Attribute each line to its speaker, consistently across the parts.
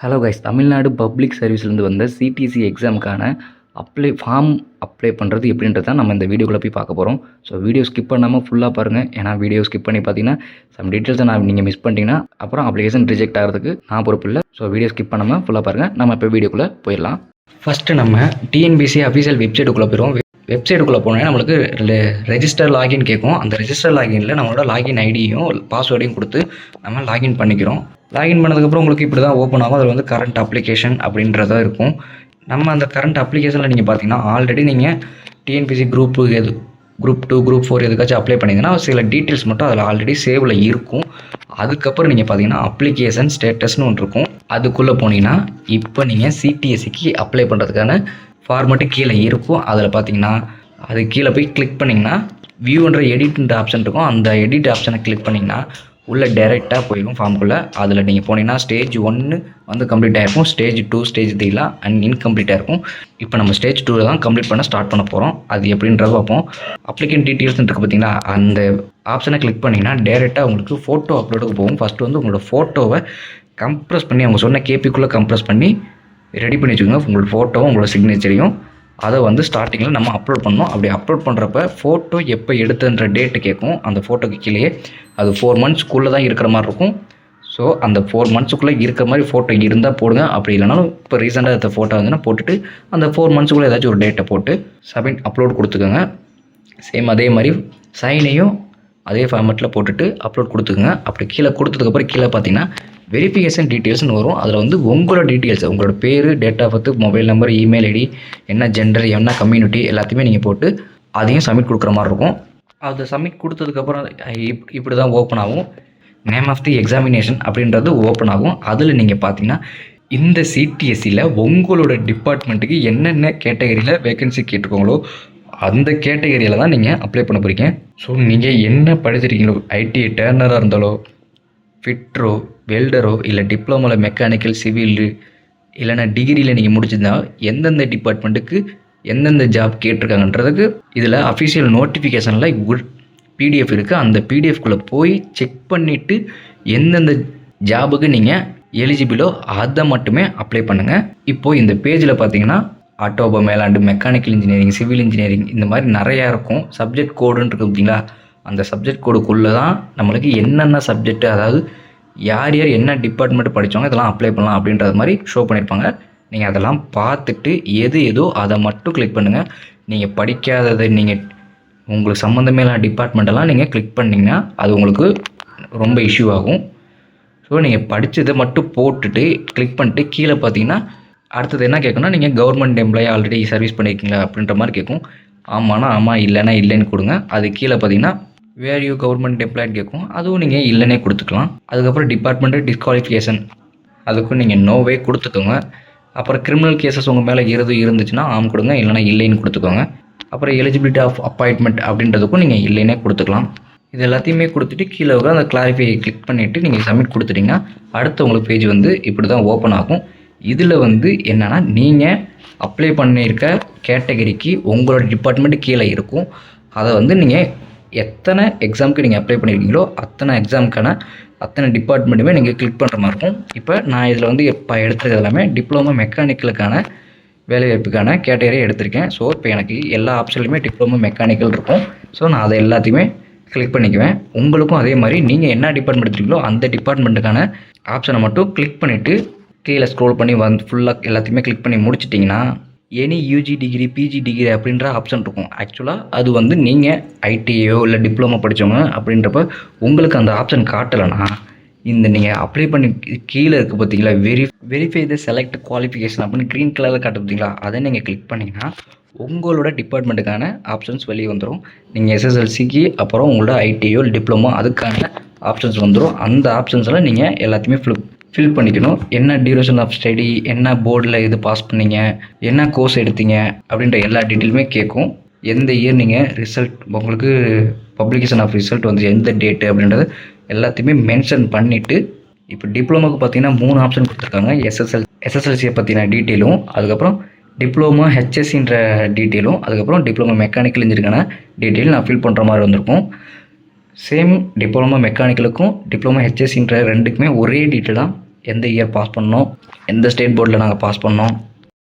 Speaker 1: Hello guys, Tamil Nadu public சர்வீஸ்லேருந்து வந்த CDC எக்ஸாமுக்கான form apply பண்ணுறது எப்படின்றத நம்ம இந்த வீடியோக்குள்ளே போய் பார்க்க போகிறோம். ஸோ வீடியோ ஸ்கிப் பண்ணாமல் ஃபுல்லாக பாருங்கள். ஏன்னா வீடியோ ஸ்கிப் பண்ணி பார்த்தீங்கன்னா சம் டீட்டெயில்ஸை நீங்கள் மிஸ் பண்ணிட்டீங்கன்னா அப்புறம் அப்ளிகேஷன் ரிஜெக்ட் ஆகிறதுக்கு நான் பொறுப்பு இல்லை. ஸோ வீடியோ ஸ்கிப் பண்ணாமல் ஃபுல்லாக பாருங்கள். நம்ம இப்போ வீடியோக்குள்ளே போயிடலாம். ஃபஸ்ட்டு நம்ம டிஎன்பிசி அஃபீஷியல் வெப்சைட்டுக்குள்ளே போயிடுவோம். வெப்சைட்டுக்குள்ளே போனோன்னா நம்மளுக்கு ரெஜிஸ்டர் லாகின் கேட்கும். அந்த ரெஜிஸ்டர் லாகினில் நம்மளோட லாகின் ஐடியும் பாஸ்வேர்டையும் கொடுத்து நம்ம லாகின் பண்ணிக்கிறோம். லாகின் பண்ணதுக்கப்புறம் உங்களுக்கு இப்படி தான் ஓப்பன் ஆகும். அதில் வந்து கரண்ட் அப்ளிகேஷன் அப்படின்றதா இருக்கும். நம்ம அந்த கரண்ட் அப்ளிகேஷனில் நீங்கள் பார்த்தீங்கன்னா ஆல்ரெடி நீங்கள் டிஎன்பிசி குரூப் 2 குரூப் 4 எதுக்காச்சும் அப்ளை பண்ணிங்கன்னா சில டீட்டெயில்ஸ் மட்டும் அதில் ஆல்ரெடி சேவில் இருக்கும். அதுக்கப்புறம் நீங்கள் பார்த்தீங்கன்னா அப்ளிகேஷன் ஸ்டேட்டஸ்னு ஒன்று இருக்கும். அதுக்குள்ளே போனீங்கன்னா இப்போ நீங்கள் சிடிஎஸ்சிக்கு அப்ளை பண்ணுறதுக்கான ஃபார்மெட்டு கீழே இருக்கும். அதில் பார்த்தீங்கன்னா அது கீழே போய் கிளிக் பண்ணிங்கன்னா வியூன்ற எடிட்ன்ற ஆப்ஷன் இருக்கும். அந்த எடிட் ஆப்ஷனை கிளிக் பண்ணிங்கன்னா உள்ளே டைரெக்டாக போயிடும் ஃபார்முக்குள்ளே. அதில் நீங்கள் போனீங்கன்னா ஸ்டேஜ் 1 வந்து கம்ப்ளீட் ஆகிருக்கும். ஸ்டேஜ் 2 ஸ்டேஜ் 3 அண்ட் இன்கம்ப்ளீட்டாக இருக்கும். இப்போ நம்ம ஸ்டேஜ் 2 தான் கம்ப்ளீட் பண்ண ஸ்டார்ட் பண்ண போகிறோம். அது எப்படின்றத பார்ப்போம். அப்ளிகேஷன் டீட்டெயில்ஸ் இருக்குது பார்த்தீங்களா, அந்த ஆப்ஷனை கிளிக் பண்ணிங்கன்னா டைரெக்டாக உங்களுக்கு ஃபோட்டோ அப்லோடுக்கு போகும். ஃபஸ்ட்டு வந்து உங்களோட ஃபோட்டோவை கம்ப்ரெஸ் பண்ணி அவங்க சொன்ன கேபிக்குள்ளே கம்ப்ரெஸ் பண்ணி ரெடி பண்ணி வச்சுக்கோங்க. உங்களோட ஃபோட்டோவும் உங்களோட சிக்னேச்சரையும் அதை வந்து ஸ்டார்டிங்கில் நம்ம அப்லோட் பண்ணோம். அப்படி அப்லோட் பண்ணுறப்ப ஃபோட்டோ எப்போ எடுத்துன்ற டேட்டு கேட்கும். அந்த ஃபோட்டோக்கு கீழே அது 4 மந்த்ஸ்க்குள்ளே தான் இருக்கிற மாதிரி இருக்கும். ஸோ அந்த 4 மந்த்ஸுக்குள்ளே இருக்கிற மாதிரி ஃபோட்டோ இருந்தால் போடுங்க. அப்படி இல்லைனாலும் இப்போ ரீசெண்டாக எடுத்த ஃபோட்டோ வந்துன்னா போட்டுட்டு அந்த 4 மந்த்ஸுக்குள்ளே ஏதாச்சும் ஒரு டேட்டை போட்டு சப்மிட் அப்லோட் கொடுத்துக்கோங்க. சேம் அதே மாதிரி சைனையும் அதே ஃபார்மெட்டில் போட்டுட்டு அப்லோட் கொடுத்துக்கோங்க. அப்படி கீழே கொடுத்ததுக்கப்புறம் கீழே பார்த்தீங்கன்னா வெரிஃபிகேஷன் டீட்டெயில்ஸ்னு வரும். அதில் வந்து உங்களோட டீட்டெயில்ஸ், உங்களோட பேர், date of birth, mobile number, email ID, என்ன ஜெண்டர், என்ன கம்யூனிட்டி எல்லாத்தையுமே நீங்கள் போட்டு அதையும் சப்மிட் கொடுக்குற மாதிரி இருக்கும். அதை சப்மிட் கொடுத்ததுக்கப்புறம் இப்படி தான் ஓப்பன் ஆகும். நேம் ஆஃப் தி எக்ஸாமினேஷன் அப்படின்றது ஓப்பன் ஆகும். அதில் நீங்கள் பார்த்தீங்கன்னா இந்த சிடிஎஸ்சியில் உங்களோட டிபார்ட்மெண்ட்டுக்கு என்னென்ன கேட்டகரியில் வேகன்சி கேட்டிருக்கோங்களோ அந்த கேட்டகரியில் தான் நீங்கள் அப்ளை பண்ண போகிறீங்க. ஸோ நீங்கள் என்ன படிச்சிருக்கீங்களோ, ஐடி டேர்னராக இருந்தாலோ, ஃபிட்ரோ, வெல்டரோ, இல்லை டிப்ளமோவில் மெக்கானிக்கல், சிவில், இல்லைனா டிகிரியில் நீங்கள் முடிச்சிருந்தா எந்தெந்த டிபார்ட்மெண்ட்டுக்கு எந்தெந்த ஜாப் கேட்டிருக்காங்கன்றதுக்கு இதில் அஃபிஷியல் நோட்டிஃபிகேஷனில் பிடிஎஃப் இருக்குது. அந்த பிடிஎஃப்குள்ளே போய் செக் பண்ணிவிட்டு எந்தெந்த ஜாபுக்கு நீங்கள் எலிஜிபிளோ அதை மட்டுமே அப்ளை பண்ணுங்கள். இப்போது இந்த பேஜில் பார்த்தீங்கன்னா automobile and mechanical engineering, civil engineering இந்த மாதிரி நிறையா இருக்கும். சப்ஜெக்ட் கோடுன்னு இருக்குது பார்த்தீங்களா, அந்த சப்ஜெக்ட் கோடுக்குள்ளே தான் நம்மளுக்கு என்னென்ன சப்ஜெக்ட், அதாவது யார் யார் என்ன டிபார்ட்மெண்ட் படித்தவங்க இதெல்லாம் அப்ளை பண்ணலாம் அப்படின்றது மாதிரி ஷோ பண்ணியிருப்பாங்க. நீங்கள் அதெல்லாம் பார்த்துட்டு எது ஏதோ அதை மட்டும் கிளிக் பண்ணுங்கள். நீங்கள் படிக்காததை நீங்கள் உங்களுக்கு சம்மந்தமே இல்லாத டிபார்ட்மெண்ட்டெல்லாம் நீங்கள் கிளிக் பண்ணிங்கன்னா அது உங்களுக்கு ரொம்ப இஷ்யூ ஆகும். ஸோ நீங்கள் படித்ததை மட்டும் போட்டுட்டு கிளிக் பண்ணிட்டு கீழே பார்த்தீங்கன்னா அடுத்தது என்ன கேட்குன்னா, நீங்கள் கவர்மெண்ட் எம்ப்ளாயி ஆல்ரெடி சர்வீஸ் பண்ணியிருக்கீங்களா அப்படின்ற மாதிரி கேட்கும். ஆமானா ஆமாம், இல்லைனா இல்லைன்னு கொடுங்க. அது கீழே பார்த்தீங்கன்னா வேர் யூ கவர்மெண்ட் எம்ப்ளாய்னு கேட்கும். அதுவும் நீங்கள் இல்லைனே கொடுத்துக்கலாம். அதுக்கப்புறம் டிபார்ட்மெண்ட்டு டிஸ்குவாலிஃபிகேஷன் அதுக்கும் நீங்கள் நோவே கொடுத்துக்கோங்க. அப்புறம் கிரிமினல் கேசஸ் உங்கள் மேலே இருந்துச்சுன்னா ஆம் கொடுங்க, இல்லைனா இல்லைன்னு கொடுத்துக்கோங்க. அப்புறம் எலிஜிபிலிட்டி ஆஃப் அப்பாயின்மெண்ட் அப்படின்றதுக்கும் நீங்கள் இல்லைனே கொடுத்துக்கலாம். இது எல்லாத்தையுமே கொடுத்துட்டு கீழே அந்த கிளாரிஃபை கிளிக் பண்ணிவிட்டு நீங்கள் சப்மிட் கொடுத்துட்டிங்கன்னா அடுத்த உங்களுக்கு பேஜ் வந்து இப்படி தான் ஓப்பன் ஆகும். இதில் வந்து என்னென்னா நீங்கள் அப்ளை பண்ணியிருக்க கேட்டகரிக்கு உங்களோட டிபார்ட்மெண்ட்டு கீழே இருக்கும். அதை வந்து நீங்கள் எத்தனை எக்ஸாமுக்கு நீங்கள் அப்ளை பண்ணியிருக்கீங்களோ அத்தனை எக்ஸாமுக்கான அத்தனை டிபார்ட்மெண்ட்டுமே நீங்கள் கிளிக் பண்ணுற மாதிரி இருக்கும். இப்போ நான் இதில் வந்து இப்போ எடுத்துருக்கிறது எல்லாமே டிப்ளமோ மெக்கானிக்கலுக்கான வேலைவாய்ப்புக்கான கேட்டகரி எடுத்திருக்கேன். ஸோ இப்போ எனக்கு எல்லா ஆப்ஷன்லையுமே டிப்ளமோ மெக்கானிக்கல் இருக்கும். ஸோ நான் அதை எல்லாத்தையுமே கிளிக் பண்ணிக்குவேன். உங்களுக்கும் அதே மாதிரி நீங்கள் என்ன டிபார்ட்மெண்ட் எடுத்துருக்கீங்களோ அந்த டிபார்ட்மெண்ட்டுக்கான ஆப்ஷனை மட்டும் கிளிக் பண்ணிவிட்டு கீழே ஸ்க்ரோல் பண்ணி ஃபுல்லாக எல்லாத்தையுமே கிளிக் பண்ணி முடிச்சிட்டிங்கன்னா any UG degree, PG degree அப்படின்ற ஆப்ஷன் இருக்கும். ஆக்சுவலாக அது வந்து நீங்கள் ஐடிஐயோ இல்லை டிப்ளமோ படித்தவங்க அப்படின்றப்ப உங்களுக்கு அந்த ஆப்ஷன் காட்டலைன்னா இந்த நீங்கள் அப்ளை பண்ணி கீழே இருக்குது பார்த்தீங்களா, வெரிஃபை த செலக்ட் குவாலிஃபிகேஷன் அப்படின்னு க்ரீன் கலரில் காட்டு பார்த்தீங்களா, அதை நீங்கள் கிளிக் பண்ணிங்கன்னா உங்களோட டிபார்ட்மெண்ட்டுக்கான ஆப்ஷன்ஸ் வெளியே வந்துடும். நீங்கள் எஸ்எஸ்எல்சிக்கு அப்புறம் உங்களோட ஐடிஐயோ டிப்ளமோ அதுக்கான ஆப்ஷன்ஸ் வந்துடும். அந்த ஆப்ஷன்ஸில் நீங்கள் எல்லாத்தையுமே ஃபில் பண்ணிக்கணும். என்ன டியூரேஷன் ஆஃப் ஸ்டடி, என்ன போர்டில் இது பாஸ் பண்ணீங்க, என்ன கோர்ஸ் எடுத்தீங்க அப்படின்ற எல்லா டீட்டெயிலுமே கேட்கும். எந்த இயர் நீங்கள் ரிசல்ட் உங்களுக்கு பப்ளிகேஷன் ஆஃப் ரிசல்ட் வந்து எந்த டேட்டு அப்படின்றது எல்லாத்தையுமே மென்ஷன் பண்ணிவிட்டு இப்போ டிப்ளமோக்கு பார்த்தீங்கன்னா 3 ஆப்ஷன் கொடுத்துருக்காங்க. எஸ்எஸ்எல்சியை பற்றின டீட்டெயிலும், அதுக்கப்புறம் டிப்ளமோ ஹெச்எஸ்சின்ற டீட்டெயிலும், அதுக்கப்புறம் டிப்ளமோ மெக்கானிக்கல் இன்ஜினியருக்கான டீட்டெயில் நான் ஃபில் பண்ணுற மாதிரி வந்திருக்கும். சேம் டிப்ளமோ மெக்கானிக்கலுக்கும் டிப்ளமோ ஹெச்எஸ்சின்ற ரெண்டுக்குமே ஒரே டீட்டெயில் தான் எந்த இயர் பாஸ் பண்ணோம், எந்த ஸ்டேட் போர்டில் நாங்கள் பாஸ் பண்ணோம்,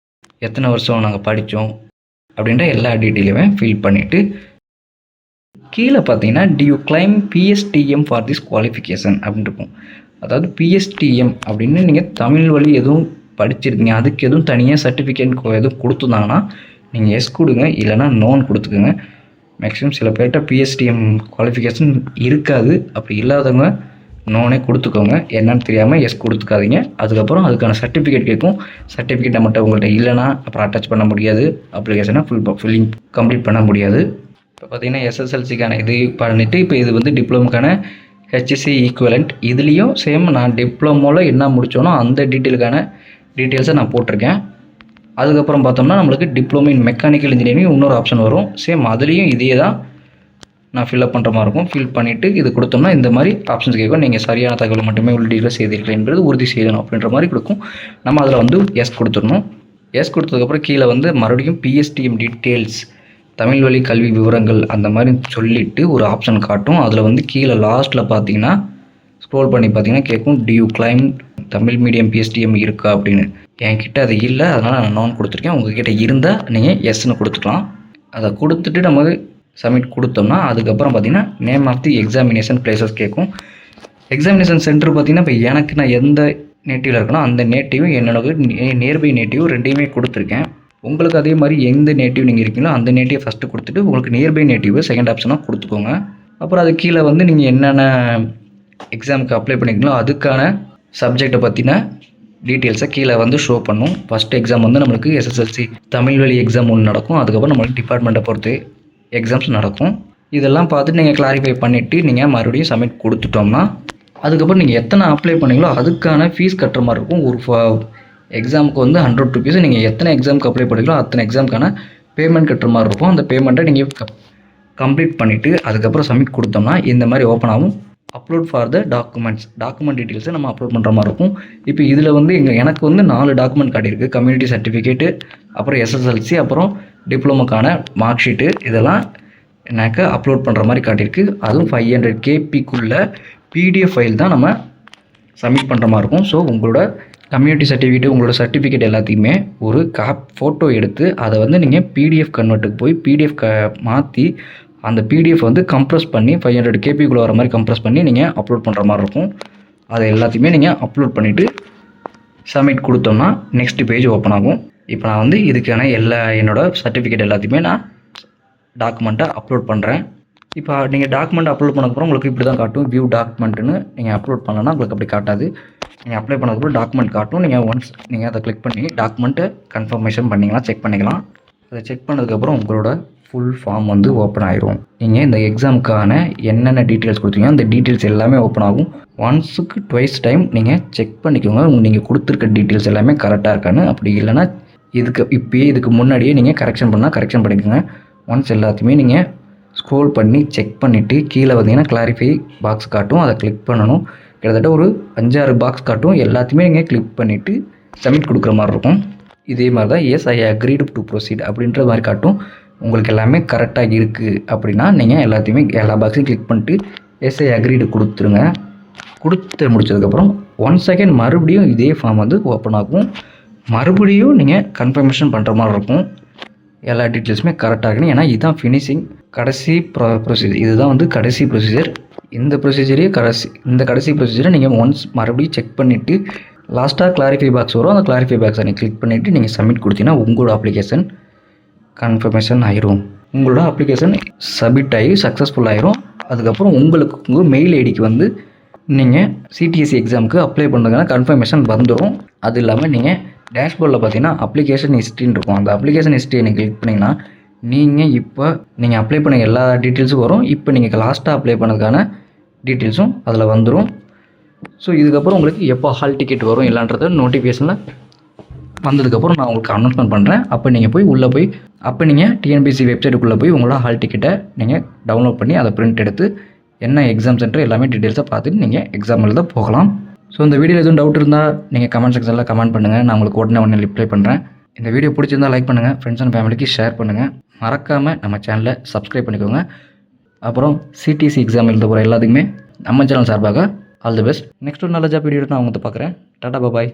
Speaker 1: எத்தனை வருஷம் நாங்கள் படித்தோம் அப்படின்ற எல்லா டீட்டெயிலுமே ஃபில் பண்ணிவிட்டு கீழே பார்த்தீங்கன்னா to you claim PSTM for this qualification அப்படின்னு இருக்கும். அதாவது பிஎஸ்டிஎம் அப்படின்னு நீங்கள் தமிழ் வழி எதுவும் படிச்சிருக்கீங்க, அதுக்கு எதுவும் தனியாக சர்டிஃபிகேட் எதுவும் கொடுத்துருந்தாங்கன்னா நீங்கள் எஸ் கொடுங்க, இல்லைனா நோன் கொடுத்துக்குங்க. மேக்ஸிமம் சில பேர்கிட்ட பிஎஸ்டிஎம் குவாலிஃபிகேஷன் இருக்காது, அப்படி இல்லாதவங்க நோனே கொடுத்துக்கோங்க. என்னன்னு தெரியாமல் எஸ் கொடுத்துக்காதீங்க. அதுக்கப்புறம் அதுக்கான சர்டிஃபிகேட் கேட்கும். சர்டிஃபிகேட் நம்மகிட்ட உங்கள்கிட்ட இல்லைனா அப்புறம் அட்டாச் பண்ண முடியாது, அப்ளிகேஷனை ஃபில்லிங் கம்ப்ளீட் பண்ண முடியாது. இப்போ பார்த்தீங்கன்னா எஸ்எஸ்எல்சிக்கான இது பண்ணிவிட்டு இப்போ இது வந்து டிப்ளமோக்கான ஹெச்எஸ்சி ஈக்குவலண்ட். இதுலேயும் சேம் நான் டிப்ளமோவில் என்ன முடித்தோனோ அந்த டீட்டெயில்ஸை நான் போட்டிருக்கேன். அதுக்கப்புறம் பார்த்தோம்னா நம்மளுக்கு டிப்ளமோ இன் மெக்கானிக்கல் இன்ஜினியரிங் இன்னொரு ஆப்ஷன் வரும். சேம் அதுலேயும் இதே தான் நான் ஃபில்அப் பண்ணுற மாதிரி இருக்கும். ஃபில் பண்ணிவிட்டு இது கொடுத்தோம்னா இந்த மாதிரி ஆப்ஷன்ஸ் கேட்கும். நீங்கள் சரியான தகவல் மட்டுமே உள்ள டீட்டெயில்ஸ் செய்தீர்கள் என்பது உறுதி செய்யணும் அப்படின்ற மாதிரி கொடுக்கும். நம்ம அதில் வந்து எஸ் கொடுத்துடணும். எஸ் கொடுத்ததுக்கப்புறம் கீழே வந்து மறுபடியும் பிஎஸ்டிஎம் டீட்டெயில்ஸ், தமிழ் வழி கல்வி விவரங்கள் அந்த மாதிரி சொல்லிவிட்டு ஒரு ஆப்ஷன் காட்டும். அதில் வந்து கீழே லாஸ்ட்டில் பார்த்தீங்கன்னா ஸ்க்ரோல் பண்ணி பார்த்தீங்கன்னா கேட்கும் to you claim Tamil medium PSTM இருக்கா அப்படின்னு. என்கிட்ட அது இல்லை, அதனால் நான் நோன் கொடுத்துருக்கேன். உங்ககிட்ட இருந்தால் நீங்கள் எஸ்ன்னு கொடுத்துக்கலாம். அதை கொடுத்துட்டு நம்ம சப்மிட் கொடுத்தோம்னா அதுக்கப்புறம் பார்த்தீங்கன்னா name of the examination places கேட்கும். எக்ஸாமினேஷன் சென்டர் பார்த்தீங்கன்னா இப்போ எனக்கு நான் எந்த நேட்டிவில் இருக்கனோ அந்த நேட்டிவும் என்னோட நியர்பை நேட்டிவ் ரெண்டையுமே கொடுத்துருக்கேன். உங்களுக்கு அதே மாதிரி எந்த நேட்டிவ் நீங்கள் இருக்கீங்களோ அந்த நேட்டிவ் ஃபஸ்ட்டு கொடுத்துட்டு உங்களுக்கு நியர்பை நேட்டிவ் செகண்ட் ஆப்ஷனாக கொடுத்துக்கோங்க. அப்புறம் அது கீழே வந்து நீங்கள் என்னென்ன எக்ஸாமுக்கு அப்ளை பண்ணிக்கிறீங்களோ அதுக்கான சப்ஜெக்டை பற்றின டீட்டெயில்ஸை கீழே வந்து ஷோ பண்ணும். ஃபஸ்ட் எக்ஸாம் வந்து நம்மளுக்கு எஸ்எஸ்எல்சி தமிழ் வழி எக்ஸாம் ஒன்று நடக்கும். அதுக்கப்புறம் நம்மளுக்கு டிபார்ட்மெண்ட்டை பொறுத்து எக்ஸாம்ஸ் நடக்கும். இதெல்லாம் பார்த்துட்டு நீங்கள் கிளாரிஃபை பண்ணிவிட்டு நீங்கள் மறுபடியும் சப்மிட் கொடுத்துட்டோம்னா அதுக்கப்புறம் நீங்கள் எத்தனை அப்ளை பண்ணீங்களோ அதுக்கான ஃபீஸ் கட்டுற மாதிரி இருக்கும். ஒரு எக்ஸாமுக்கு வந்து 100 rupees. நீங்கள் எத்தனை எக்ஸாமுக்கு அப்ளை பண்ணிங்களோ அத்தனை எக்ஸாமுக்கான பேமெண்ட் கட்டுற மாதிரி இருக்கும். அந்த பேமெண்ட்டை நீங்கள் கம்ப்ளீட் பண்ணிவிட்டு அதுக்கப்புறம் சப்மிட் கொடுத்தோம்னா இந்த மாதிரி ஓப்பன் ஆகும். அப்லோட் ஃபார் த டாக்குமெண்ட் டீட்டெயில்ஸை நம்ம அப்லோட் பண்ணுற மாதிரி இருக்கும். இப்போ இதில் வந்து எனக்கு வந்து 4 டாக்குமெண்ட் காட்டியிருக்கு. கம்யூனிட்டி சர்டிஃபிகேட்டு, அப்புறம் எஸ்எஸ்எல்சி, அப்புறம் டிப்ளமோக்கான மார்க் ஷீட்டு, இதெல்லாம் எனக்கு அப்லோட் பண்ணுற மாதிரி காட்டியிருக்கு. அதுவும் 500 KBக்குள்ள பிடிஎஃப் ஃபைல் தான் நம்ம சப்மிட் பண்ணுற மாதிரி இருக்கும். ஸோ உங்களோட கம்யூனிட்டி சர்டிஃபிகேட்டு, உங்களோட சர்டிஃபிகேட் எல்லாத்தையுமே ஒரு ஃபோட்டோ எடுத்து அதை வந்து நீங்கள் பிடிஎஃப் கன்வெர்ட்டுக்கு போய் பிடிஎஃப் மாற்றி அந்த பிடிஎஃப் வந்து கம்ப்ரஸ் பண்ணி 500 KBக்குள்ளே வர மாதிரி கம்ப்ரஸ் பண்ணி நீங்கள் அப்லோட் பண்ணுற மாதிரி இருக்கும். அதை எல்லாத்தையுமே நீங்கள் அப்லோட் பண்ணிவிட்டு சப்மிட் கொடுத்தோம்னா நெக்ஸ்ட் பேஜ் ஓப்பன் ஆகும். இப்போ நான் வந்து இதுக்கான என்னோடய சர்டிஃபிகேட் எல்லாத்தையுமே நான் டாக்குமெண்ட்டை அப்லோட் பண்ணுறேன். இப்போ நீங்கள் டாக்குமெண்ட் அப்லோட் பண்ணதுக்கப்புறம் உங்களுக்கு இப்படி தான் காட்டும். வியூ டாக்குமெண்ட்டுன்னு நீங்கள் அப்லோட் பண்ணலன்னா உங்களுக்கு அப்படி காட்டாது. நீங்கள் அப்ளை பண்ணதுக்கப்புறம் டாக்குமெண்ட் காட்டும். நீங்கள் அதை கிளிக் பண்ணி டாக்குமெண்ட்டை கன்ஃபர்மேஷன் பண்ணிக்கலாம், செக் பண்ணிக்கலாம். அதை செக் பண்ணதுக்கப்புறம் உங்களோட ஃபுல் ஃபார்ம் வந்து ஓப்பன் ஆயிரும். நீங்கள் இந்த எக்ஸாமுக்கான என்னென்ன டீட்டெயில்ஸ் கொடுத்தீங்க அந்த டீட்டெயில்ஸ் எல்லாமே ஓப்பன் ஆகும். ஒன்ஸுக்கு ட்வைஸ் டைம் நீங்கள் செக் பண்ணிக்கோங்க நீங்கள் கொடுத்துருக்க டீட்டெயில்ஸ் எல்லாமே கரெக்டாக இருக்கான்னு. அப்படி இல்லைன்னா இதுக்கு முன்னாடியே நீங்கள் கரெக்ஷன் பண்ணிக்கோங்க. ஒன்ஸ் எல்லாத்தையுமே நீங்கள் ஸ்க்ரோல் பண்ணி செக் பண்ணிவிட்டு கீழே வந்தீங்கன்னா கிளாரிஃபை பாக்ஸ் காட்டும். அதை கிளிக் பண்ணணும். கிட்டத்தட்ட ஒரு 5-6 பாக்ஸ் காட்டும். எல்லாத்தையுமே நீங்கள் கிளிக் பண்ணிவிட்டு சப்மிட் கொடுக்குற மாதிரி இருக்கும். இதே மாதிரி தான் yes I agreed to proceed அப்படின்ற மாதிரி காட்டும். உங்களுக்கு எல்லாமே கரெக்டாக இருக்குது அப்படின்னா நீங்கள் எல்லா பாக்ஸையும் கிளிக் பண்ணிட்டு எஸ் ஐ அக்ரீடு கொடுத்துருங்க. கொடுத்து முடிச்சதுக்கப்புறம் 1 செகண்ட் மறுபடியும் இதே ஃபார்ம் வந்து ஓப்பன் ஆகும். மறுபடியும் நீங்கள் கன்ஃபர்மேஷன் பண்ணுற மாதிரி இருக்கும். எல்லா டீட்டெயில்ஸுமே கரெக்டாக இருக்கணும். ஏன்னா இதுதான் ஃபினிஷிங் கடைசி ப்ரொசீஜர். இதுதான் வந்து கடைசி ப்ரொசீஜர். இந்த கடைசி ப்ரொசீஜரை நீங்கள் ஒன்ஸ் மறுபடியும் செக் பண்ணிவிட்டு லாஸ்ட்டாக கிளாரிஃபை பாக்ஸ் வரும். அந்த கிளாரிஃபை பாக்ஸை நீங்கள் கிளிக் பண்ணிவிட்டு நீங்கள் சப்மிட் கொடுத்தீங்கன்னா உங்களோட அப்ளிகேஷன் கன்ஃபர்மேஷன் ஆயிரும். உங்களோட அப்ளிகேஷன் சப்மிட் ஆகி சக்ஸஸ்ஃபுல் ஆயிரும். அதுக்கப்புறம் உங்களுக்கு உங்கள் மெயில் ஐடிக்கு வந்து நீங்கள் சிடிஎஸ்சி எக்ஸாமுக்கு அப்ளை பண்ணுறதுக்கான கன்ஃபர்மேஷன் வந்துடும். அது இல்லாமல் நீங்கள் டேஷ்போர்டில் பார்த்தீங்கன்னா அப்ளிகேஷன் ஹிஸ்ட்ரின்னு இருக்கும். அந்த அப்ளிகேஷன் ஹிஸ்ட்ரியை நீங்கள் கிளிக் பண்ணிங்கன்னா நீங்கள் அப்ளை பண்ண எல்லா டீட்டெயில்ஸும் வரும். இப்போ நீங்கள் லாஸ்ட்டாக அப்ளை பண்ணதுக்கான டீட்டெயில்ஸும் அதில் வந்துடும். ஸோ இதுக்கப்புறம் உங்களுக்கு எப்போ ஹால் டிக்கெட் வரும் இல்லைன்றத நோட்டிஃபிகேஷனில் வந்ததுக்கப்புறம் நான் உங்களுக்கு அனௌன்ஸ்மெண்ட் பண்ணுறேன். அப்போ நீங்கள் உள்ளே போய் நீங்கள் டிஎன்பிஎஸ்சி வெப்சைட்டுக்குள்ளே போய் உங்களோட ஹால் டிக்கெட்டை நீங்கள் டவுன்லோட் பண்ணி அதை பிரிண்ட் எடுத்து என்ன எக்ஸாம் சென்டர் எல்லாமே டீட்டெயில்ஸை பார்த்துட்டு நீங்கள் எக்ஸாம் எழுத போகலாம். ஸோ இந்த வீடியோவில் எதுவும் டவுட் இருந்தால் நீங்கள் கமெண்ட் செக்ஷனில் கமெண்ட் பண்ணுங்கள். நான் உங்களுக்கு உடனே ரிப்ளை பண்ணுறேன். இந்த வீடியோ பிடிச்சிருந்தால் லைக் பண்ணுங்கள், ஃப்ரெண்ட்ஸ் அண்ட் ஃபேமிலிக்கு ஷேர் பண்ணுங்கள். மறக்காமல் நம்ம சேனலை சப்ஸ்கிரைப் பண்ணிக்கோங்க. அப்புறம் சிடிசி எக்ஸாம் எழுத போகிற எல்லாத்துக்குமே நம்ம சேனல் சார்பாக ஆல் தி பெஸ்ட். நெக்ஸ்ட் ஒரு நல்ல ஜாப் வீடியோ நான் உங்களை பார்க்குறேன். டாடா பாய்.